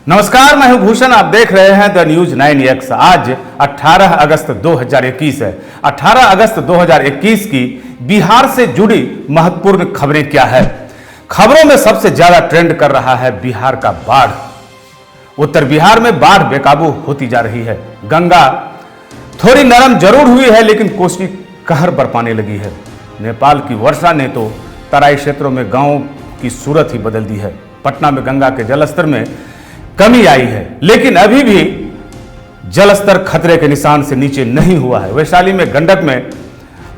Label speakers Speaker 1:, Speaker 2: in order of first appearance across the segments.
Speaker 1: नमस्कार, मैं हूं भूषण। आप देख रहे हैं द न्यूज 9X। आज 18 अगस्त 2021 है। 18 अगस्त 2021 की बिहार से जुड़ी महत्वपूर्ण खबरें क्या है। खबरों में सबसे ज्यादा ट्रेंड कर रहा है बिहार का बाढ़। उत्तर बिहार में बाढ़ बेकाबू होती जा रही है। गंगा थोड़ी नरम जरूर हुई है, लेकिन कोसी कहर बरपाने लगी है। नेपाल की वर्षा ने तो तराई क्षेत्रों में गांवों की सूरत ही बदल दी है। पटना में गंगा के जलस्तर में कमी आई है, लेकिन अभी भी जलस्तर खतरे के निशान से नीचे नहीं हुआ है। वैशाली में गंडक में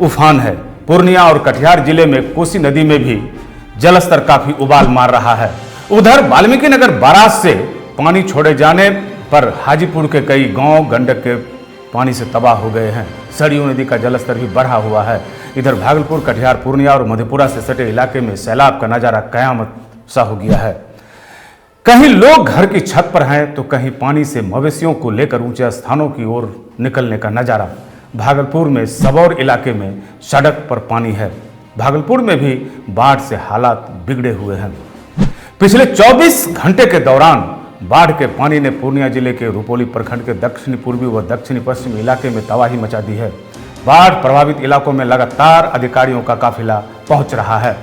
Speaker 1: उफान है। पूर्णिया और कटिहार जिले में कोसी नदी में भी जलस्तर काफी उबाल मार रहा है। उधर वाल्मीकि नगर बाराज से पानी छोड़े जाने पर हाजीपुर के कई गांव गंडक के पानी से तबाह हो गए हैं। सरयू नदी का जलस्तर भी बढ़ा हुआ है। इधर भागलपुर, कटिहार, पूर्णिया और मधेपुरा से सटे इलाके में सैलाब का नजारा कयामत सा हो गया है। कहीं लोग घर की छत पर हैं तो कहीं पानी से मवेशियों को लेकर ऊंचे स्थानों की ओर निकलने का नजारा। भागलपुर में सबौर इलाके में सड़क पर पानी है। भागलपुर में भी बाढ़ से हालात बिगड़े हुए हैं। पिछले 24 घंटे के दौरान बाढ़ के पानी ने पूर्णिया जिले के रुपौली प्रखंड के दक्षिणी पूर्वी व दक्षिणी पश्चिमी इलाके में तबाही मचा दी है। बाढ़ प्रभावित इलाकों में लगातार अधिकारियों का काफिला पहुंच रहा है।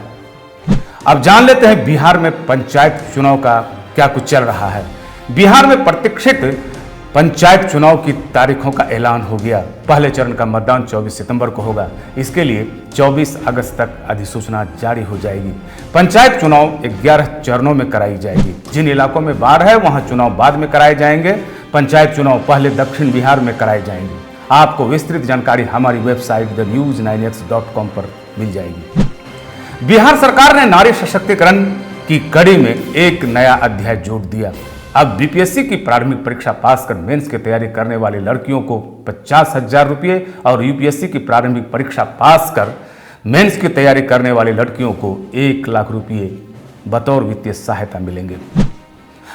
Speaker 1: अब जान लेते हैं बिहार में पंचायत चुनाव का क्या कुछ चल रहा है। बिहार में प्रतीक्षित पंचायत चुनाव की तारीखों का ऐलान हो गया। पहले चरण का मतदान 24 सितंबर को होगा। इसके लिए 24 अगस्त तक अधिसूचना जारी हो जाएगी। पंचायत चुनाव 11 चरणों में कराई जाएगी। जिन इलाकों में बाढ़ है वहां चुनाव बाद में कराए जाएंगे। पंचायत चुनाव पहले दक्षिण बिहार में कराए जाएंगे। आपको विस्तृत जानकारी हमारी वेबसाइट thenewz9x.com पर मिल जाएगी। बिहार सरकार ने नारी सशक्तिकरण की कड़ी में एक नया अध्याय जोड़ दिया। अब बीपीएससी की प्रारंभिक परीक्षा पास कर मेंस की तैयारी करने वाली लड़कियों को 50,000 रुपये और यूपीएससी की प्रारंभिक परीक्षा पास कर मेंस की तैयारी करने वाली लड़कियों को 1 लाख रुपये बतौर वित्तीय सहायता मिलेंगे।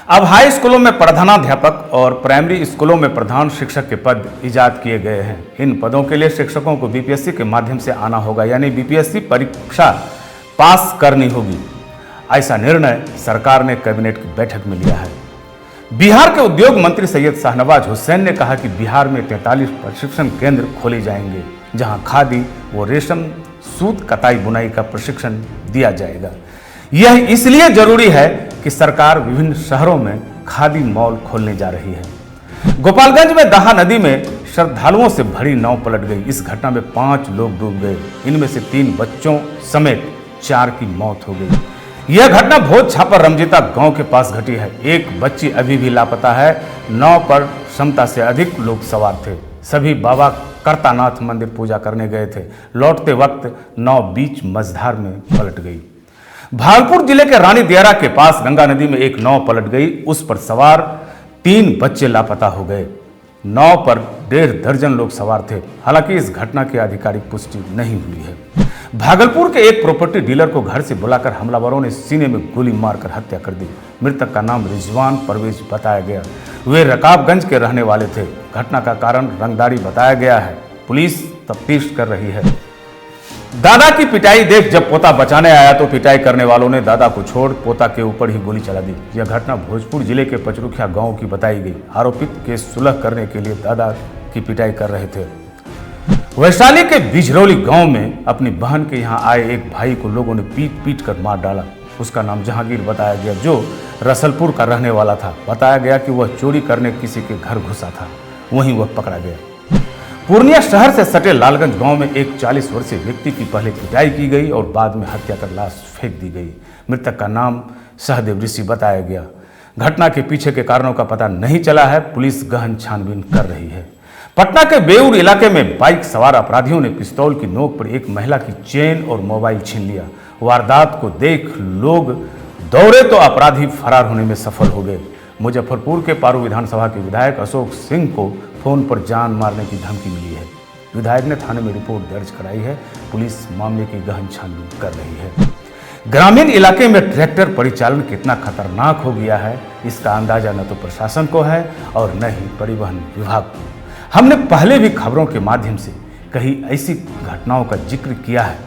Speaker 1: अब हाई स्कूलों में प्रधानाध्यापक और प्राइमरी स्कूलों में प्रधान शिक्षक के पद इजाद किए गए हैं। इन पदों के लिए शिक्षकों को बीपीएससी के माध्यम से आना होगा, यानी बीपीएससी परीक्षा पास करनी होगी। ऐसा निर्णय सरकार ने कैबिनेट की बैठक में लिया है। बिहार के उद्योग मंत्री सैयद शाहनवाज हुसैन ने कहा कि बिहार में 43 प्रशिक्षण केंद्र खोले जाएंगे, जहां खादी व रेशम सूत कताई बुनाई का प्रशिक्षण दिया जाएगा। यह इसलिए जरूरी है कि सरकार विभिन्न शहरों में खादी मॉल खोलने जा रही है। गोपालगंज में दाहा नदी में श्रद्धालुओं से भरी नाव पलट गई। इस घटना में 5 लोग डूब गए। इनमें से 3 बच्चों समेत 4 की मौत हो गई। यह घटना भोज छापर रमजीता गांव के पास घटी है। एक बच्ची अभी भी लापता है। नाव पर क्षमता से अधिक लोग सवार थे। सभी बाबा करतानाथ मंदिर पूजा करने गए थे। लौटते वक्त नाव बीच मझधार में पलट गई। भागलपुर जिले के रानी दियारा के पास गंगा नदी में एक नाव पलट गई। उस पर सवार 3 बच्चे लापता हो गए। नाव पर 1.5 दर्जन लोग सवार थे। हालांकि इस घटना की आधिकारिक पुष्टि नहीं हुई है। भागलपुर के एक प्रॉपर्टी डीलर को घर से बुलाकर हमलावरों ने सीने में गोली मारकर हत्या कर दी। मृतक का नाम रिजवान परवेज बताया गया। वे रकाबगंज के रहने वाले थे। घटना का कारण रंगदारी बताया गया है। पुलिस तफ्तीश कर रही है। दादा की पिटाई देख जब पोता बचाने आया तो पिटाई करने वालों ने दादा को छोड़ पोता के ऊपर ही गोली चला दी। यह घटना भोजपुर जिले के पचरुखिया गांव की बताई गई। आरोपित केस सुलह करने के लिए दादा की पिटाई कर रहे थे। वैशाली के बिजरौली गांव में अपनी बहन के यहां आए एक भाई को लोगों ने पीट कर मार डाला। उसका नाम जहांगीर बताया गया, जो रसलपुर का रहने वाला था। बताया गया कि वह चोरी करने किसी के घर घुसा था, वहीं वह पकड़ा गया। पूर्णिया शहर से सटे लालगंज गांव में एक 40 वर्षीय व्यक्ति की पहले पिटाई की गई और बाद में हत्या कर लाश फेंक दी गई। मृतक का नाम सहदेव ऋषि बताया गया। घटना के पीछे के कारणों का पता नहीं चला है। पुलिस गहन छानबीन कर रही है। पटना के बेउर इलाके में बाइक सवार अपराधियों ने पिस्तौल की नोक पर एक महिला की चेन और मोबाइल छीन लिया। वारदात को देख लोग दौड़े तो अपराधी फरार होने में सफल हो गए। मुजफ्फरपुर के पारू विधानसभा के विधायक अशोक सिंह को फोन पर जान मारने की धमकी मिली है। विधायक ने थाने में रिपोर्ट दर्ज कराई है। पुलिस मामले की गहन छानबीन कर रही है। ग्रामीण इलाके में ट्रैक्टर परिचालन कितना खतरनाक हो गया है, इसका अंदाजा न तो प्रशासन को है और न ही परिवहन विभाग को। हमने पहले भी खबरों के माध्यम से कई ऐसी घटनाओं का जिक्र किया है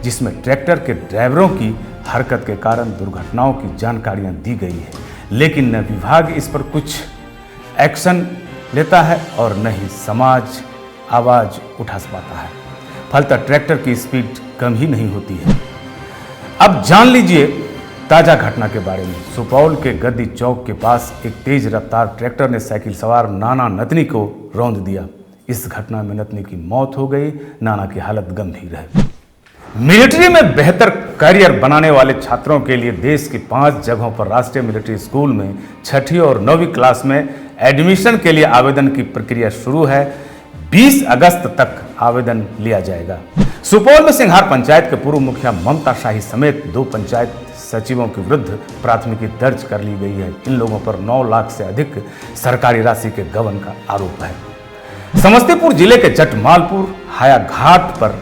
Speaker 1: जिसमें ट्रैक्टर के ड्राइवरों की हरकत के कारण दुर्घटनाओं की जानकारियां दी गई है। लेकिन न विभाग इस पर कुछ एक्शन लेता है और न ही समाज आवाज उठा पाता है। फलतः ट्रैक्टर की स्पीड कम ही नहीं होती है। अब जान लीजिए ताजा घटना के बारे में। सुपौल के गद्दी चौक के पास एक तेज रफ्तार ट्रैक्टर ने साइकिल सवार नाना नतनी को रौंद दिया। इस घटना में नतनी की मौत हो गई, नाना की हालत गंभीर है। मिलिट्री में बेहतर करियर बनाने वाले छात्रों के लिए देश की 5 जगहों पर राष्ट्रीय मिलिट्री स्कूल में 6ठी और 9वीं क्लास में एडमिशन के लिए आवेदन की प्रक्रिया शुरू है। 20 अगस्त तक आवेदन लिया जाएगा। सुपौल में सिंघार पंचायत के पूर्व मुखिया ममता शाही समेत 2 पंचायत सचिवों के विरुद्ध प्राथमिकी दर्ज कर ली गई है। इन लोगों पर 9 लाख से अधिक सरकारी राशि के गबन का आरोप है। समस्तीपुर जिले के जटमालपुर हाया घाट पर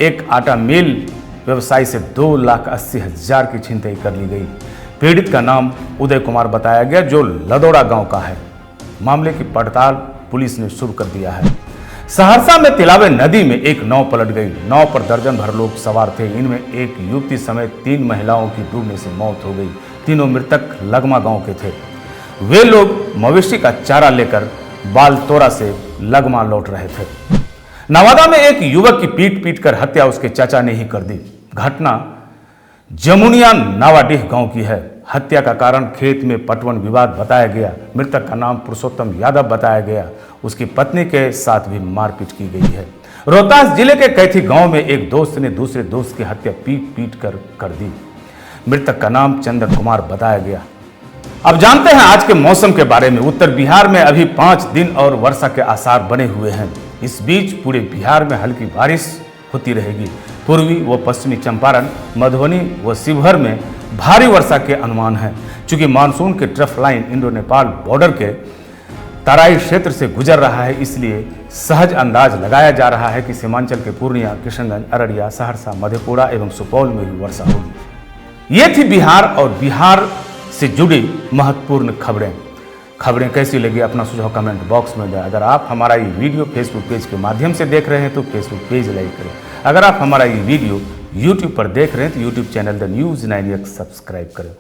Speaker 1: एक आटा मिल व्यवसायी से 2,80,000 की छिनतई कर ली गई। पीड़ित का नाम उदय कुमार बताया गया, जो लदौड़ा गांव का है। मामले की पड़ताल पुलिस ने शुरू कर दिया है। सहरसा में तिलावे नदी में एक नाव पलट गई। नाव पर दर्जन भर लोग सवार थे। इनमें एक युवती समेत 3 महिलाओं की डूबने से मौत हो गई। तीनों मृतक लगमा गांव के थे। वे लोग मवेशी का चारा लेकर बालतोरा से लगमा लौट रहे थे। नवादा में एक युवक की पीट कर हत्या उसके चाचा ने ही कर दी। घटना जमुनिया नावाडीह गांव की है। हत्या का कारण खेत में पटवन विवाद बताया गया। मृतक का नाम पुरुषोत्तम यादव बताया गया। उसकी पत्नी के साथ भी मारपीट की गई है। रोहतास जिले के कैथी गांव में एक दोस्त ने दूसरे दोस्त की हत्या पीट कर दी। मृतक का नाम चंदन कुमार बताया गया। अब जानते हैं आज के मौसम के बारे में। उत्तर बिहार में अभी 5 दिन और वर्षा के आसार बने हुए हैं। इस बीच पूरे बिहार में हल्की बारिश होती रहेगी। पूर्वी व पश्चिमी चंपारण, मधुबनी व शिवहर में भारी वर्षा के अनुमान है। चूंकि मानसून के trough line Indo Nepal border के तराई क्षेत्र से गुजर रहा है, इसलिए सहज अंदाज लगाया जा रहा है कि सीमांचल के पूर्णिया, किशनगंज, अररिया, सहरसा, मधेपुरा एवं सुपौल में भी वर्षा होगी। ये थी बिहार और बिहार से जुड़ी महत्वपूर्ण खबरें कैसी लगी अपना सुझाव कमेंट बॉक्स में दें। अगर आप हमारा ये वीडियो फेसबुक पेज के माध्यम से देख रहे हैं तो फेसबुक पेज लाइक करें। अगर आप हमारा ये वीडियो यूट्यूब पर देख रहे हैं तो YouTube channel the news 9X subscribe करें।